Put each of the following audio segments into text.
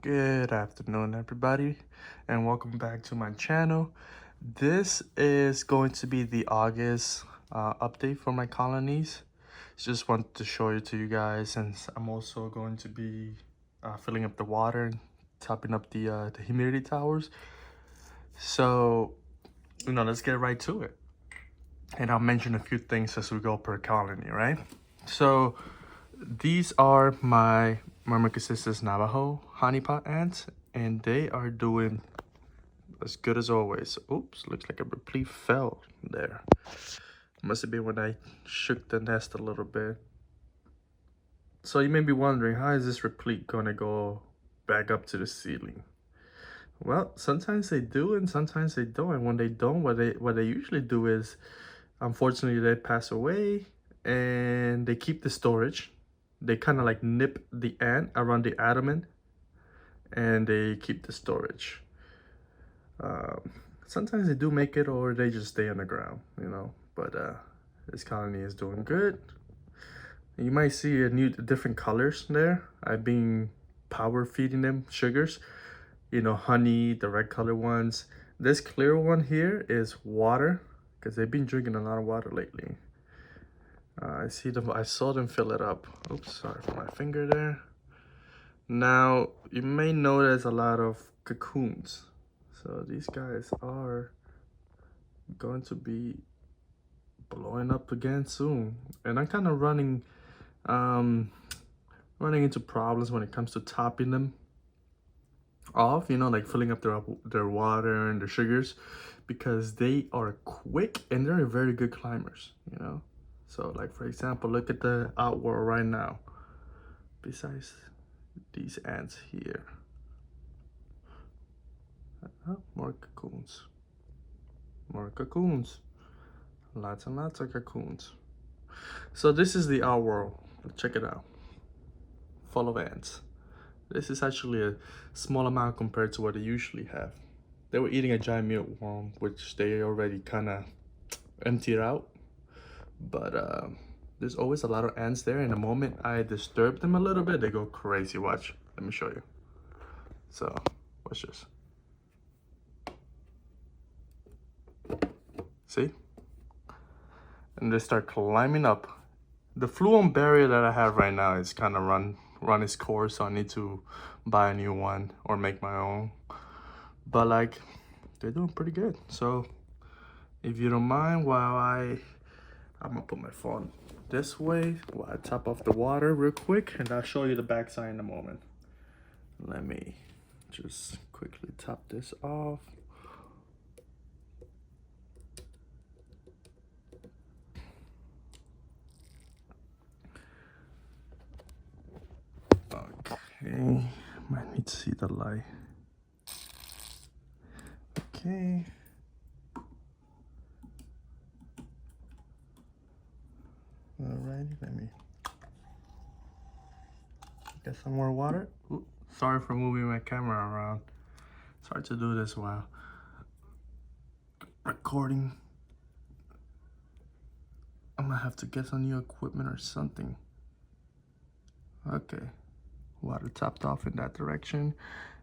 Good afternoon, everybody, and welcome back to my channel. This is going to be the August update for my colonies. Just wanted to show it to you guys, since I'm also going to be filling up the water and topping up the humidity towers. So, let's get right to it. And I'll mention a few things as we go per colony, right? So, these are my Myrmecia Navajo honeypot ants, and they are doing as good as always. Oops, looks like a replete fell there. Must have been when I shook the nest a little bit. So you may be wondering, how is this replete gonna go back up to the ceiling? Well, sometimes they do and sometimes they don't. And when they don't, what they usually do is, unfortunately, they pass away and they keep the storage. They kind of like nip the ant around the abdomen and they keep the storage. Sometimes they do make it, or they just stay on the ground, but this colony is doing good. You might see different colors there. I've been power feeding them sugars, honey, the red color ones. This clear one here is water, because they've been drinking a lot of water lately. I saw them fill it up. Oops, sorry for my finger there. Now, you may notice a lot of cocoons. So these guys are going to be blowing up again soon. And I'm kind of running into problems when it comes to topping them off, like filling up their water and their sugars, because they are quick and they're very good climbers, So like, for example, look at the outworld right now. Besides these ants here. More cocoons. More cocoons. Lots and lots of cocoons. So this is the outworld. Check it out. Full of ants. This is actually a small amount compared to what they usually have. They were eating a giant mealworm, which they already kind of emptied out. But there's always a lot of ants there, and the moment I disturb them a little bit, they go crazy. Watch. Let me show you. So, watch this. See? And they start climbing up. The flume barrier that I have right now is kind of run its course, so I need to buy a new one or make my own. But like, they're doing pretty good. So if you don't mind, while I'm gonna put my phone this way while I top off the water real quick, and I'll show you the backside in a moment. Let me just quickly top this off. Okay, might need to see the light. Okay. Alrighty, let me get some more water. Ooh, sorry for moving my camera around. It's hard to do this while recording. I'm gonna have to get some new equipment or something. Okay, water topped off in that direction.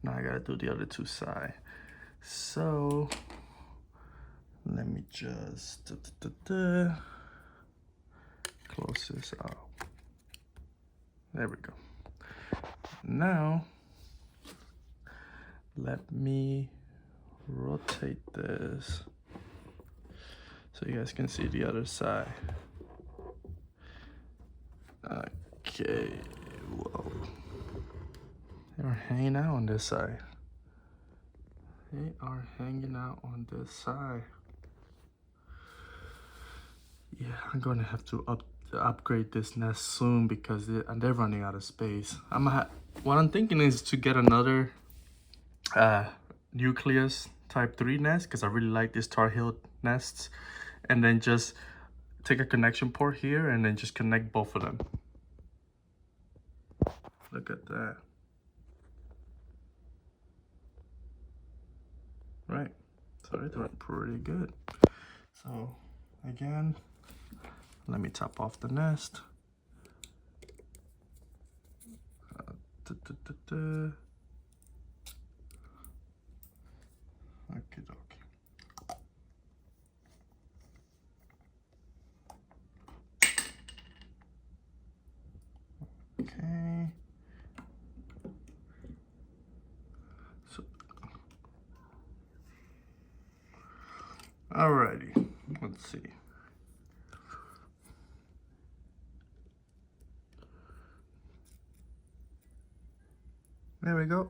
Now I gotta do the other two sides. So let me just close this out. There we go. Now let me rotate this so you guys can see the other side. Okay, whoa. They're hanging out on this side. They are hanging out on this side. Yeah, I'm gonna have to upgrade this nest soon, because they're running out of space. What I'm thinking is to get another nucleus type 3 nest, because I really like these Tar Heel nests, and then just take a connection port here and then just connect both of them. Look at that. Right, so they're doing pretty good. So again, let me top off the nest. Alrighty, let's see. There we go.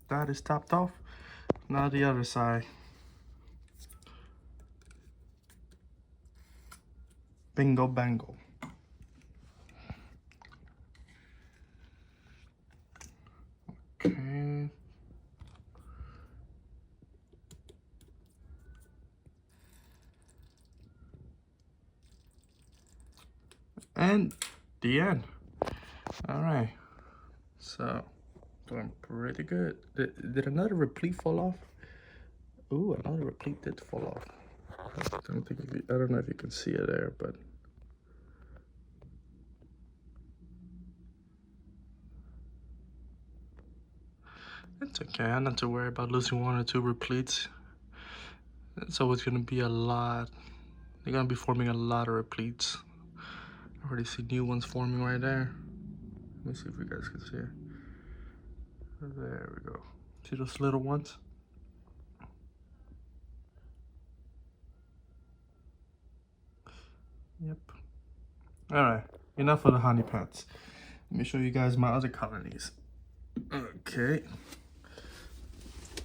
That is topped off. Now the other side. Bingo bango. Okay. And the end. All right. So, doing pretty good. Did another replete fall off? Ooh, another replete did fall off. I don't know if you can see it there, but it's okay. I'm not too worried about losing 1 or 2 repletes. It's always gonna be a lot. They're gonna be forming a lot of repletes. I already see new ones forming right there. Let me see if you guys can see it. There we go. See those little ones? Yep. Alright, enough of the honey pots. Let me show you guys my other colonies. Okay.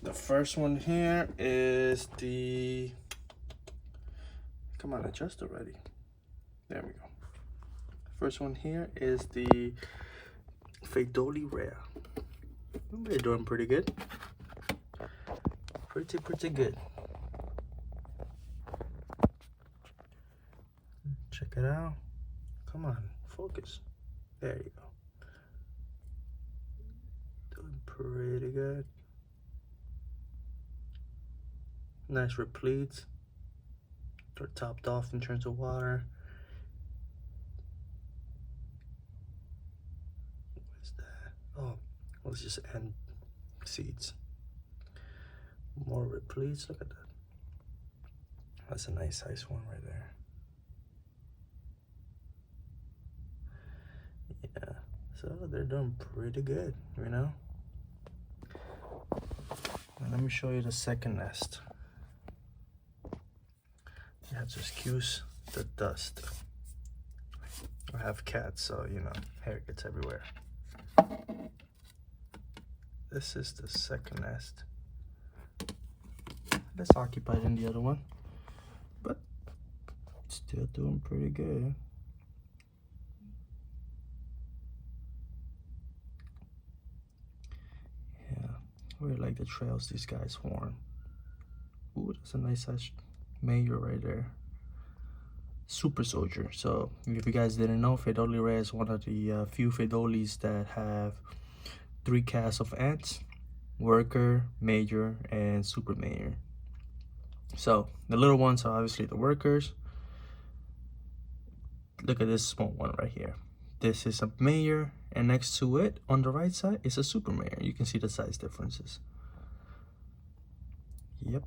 The first one here is the... Come on, adjust already. There we go. First one here is the Rhea. They're doing pretty good. Pretty good. Check it out. Come on, focus. There you go. Doing pretty good. Nice repletes. They're topped off in terms of water. What is that? Oh, let's just end seeds. More repletes. Look at that. That's a nice size one right there. Yeah, so they're doing pretty good, you know. Now let me show you the second nest. You have to excuse the dust. I have cats, so you know, hair gets everywhere. This is the second nest. Less occupied than the other one, but still doing pretty good. Yeah, I really like the trails these guys form. Ooh, that's a nice size mayor right there. Super soldier. So if you guys didn't know, Rhea is one of the few Phaedoles that have 3 casts of ants: worker, major, and super major. So the little ones are obviously the workers. Look at this small one right here. This is a major, and next to it on the right side is a super major. You can see the size differences. Yep,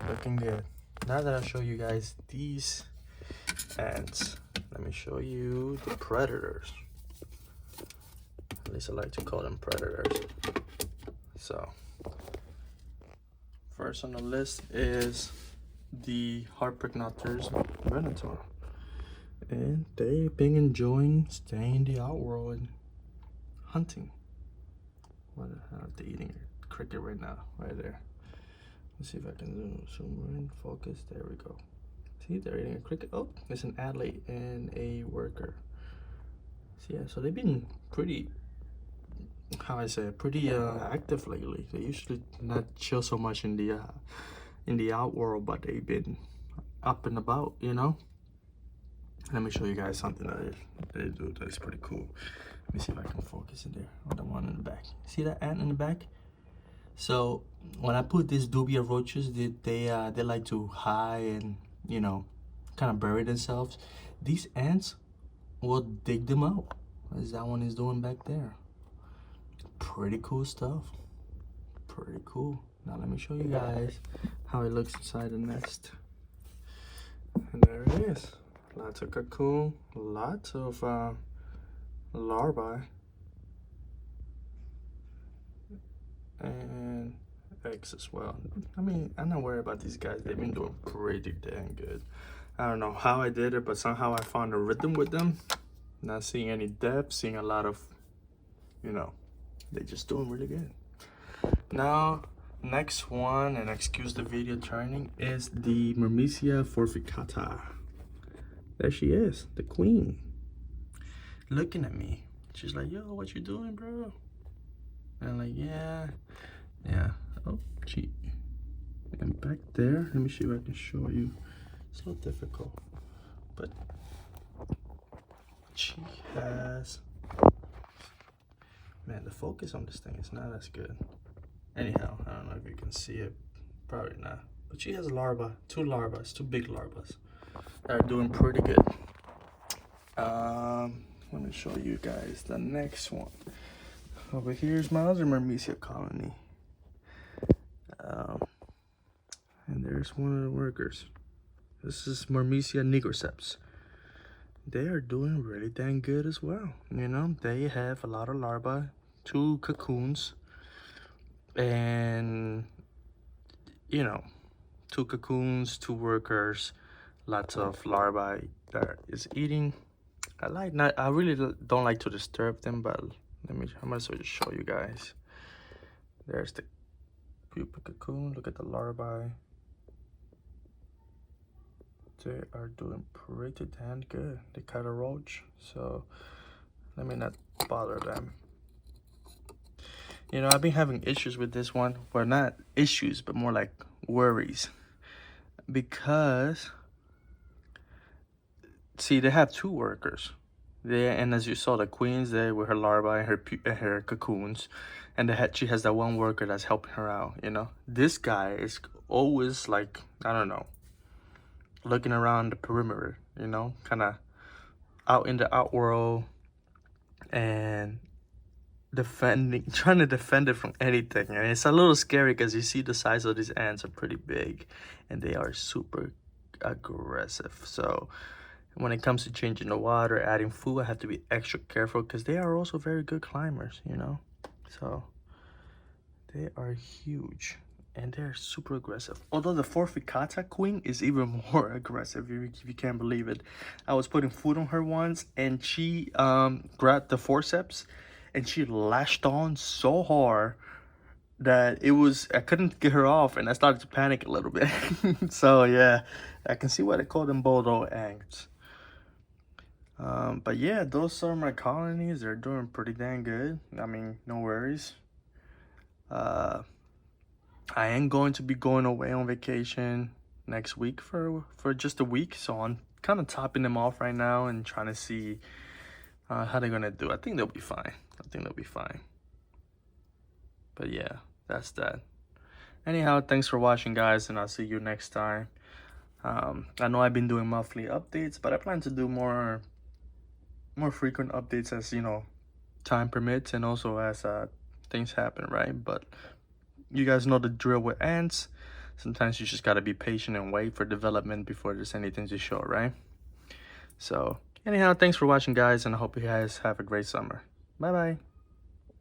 looking good. Now that I'll show you guys these ants, let me show you the predators. At least I like to call them predators. So first on the list is the Harpegnathos Venator, and they've been enjoying staying in the outworld and hunting. What the hell? They're eating a cricket right now, right there. Let's see if I can zoom in, focus. There we go. See, they're eating a cricket. Oh, it's an adelaide and a worker. So yeah, so they've been pretty, how I say, pretty active lately. They usually not chill so much in the outworld, but they've been up and about, you know. Let me show you guys something that they do that's pretty cool. Let me see if I can focus in there. Oh, the one in the back. See that ant in the back? So when I put these dubia roaches, they like to hide and, you know, kind of bury themselves. These ants will dig them out, as that one is doing back there. Pretty cool stuff. Pretty cool. Now let me show you guys how it looks inside the nest. And there it is. Lots of cocoon, lots of larvae. And eggs as well. I mean, I'm not worried about these guys. They've been doing pretty dang good. I don't know how I did it, but somehow I found a rhythm with them. Not seeing any depth, seeing a lot of, you know, they're just doing really good. Now, next one, and excuse the video turning, is the Myrmecia forficata. There she is, the queen, looking at me. She's like, yo, what you doing, bro? And I'm like, yeah. Oh, gee. And back there, let me see if I can show you. It's so difficult, but she has, man, the focus on this thing is not as good. Anyhow, I don't know if you can see it, probably not. But she has a larva, two big larvas that are doing pretty good. Let me show you guys the next one. Over here's my other Myrmecia colony. And there's one of the workers. This is Myrmecia nigriceps. They are doing really dang good as well. You know, they have a lot of larvae, 2 cocoons, and, you know, 2 cocoons, 2 workers, lots of larvae that is eating. I really don't like to disturb them, but I'm gonna just show you guys. There's the pupa cocoon. Look at the larvae. They are doing pretty damn good. They caught a roach, so let me not bother them. You know, I've been having issues with this one. Well, not issues, but more like worries. Because, see, they have 2 workers. And as you saw, the queen's there with her larvae and her cocoons. And she has that 1 worker that's helping her out, you know. This guy is always like, I don't know, looking around the perimeter, you know, kind of out in the outworld and trying to defend it from anything. And it's a little scary because you see the size of these ants are pretty big and they are super aggressive. So when it comes to changing the water, adding food, I have to be extra careful because they are also very good climbers, you know. So they are huge and they're super aggressive. Although the forficata queen is even more aggressive, if you can't believe it. I was putting food on her once and she grabbed the forceps and she lashed on so hard that I couldn't get her off, and I started to panic a little bit. So yeah, I can see why they call them bulldog ants. But yeah, those are my colonies. They're doing pretty dang good. I mean, no worries. I am going to be going away on vacation next week for just a week, so I'm kind of topping them off right now and trying to see how they're gonna do. I think they'll be fine. But yeah, that's that. Anyhow, thanks for watching, guys, and I'll see you next time. I know I've been doing monthly updates, but I plan to do more frequent updates as, you know, time permits and also as things happen, right? But you guys know the drill with ants. Sometimes you just gotta be patient and wait for development before there's anything to show, right? So anyhow, thanks for watching, guys, and I hope you guys have a great summer. Bye bye.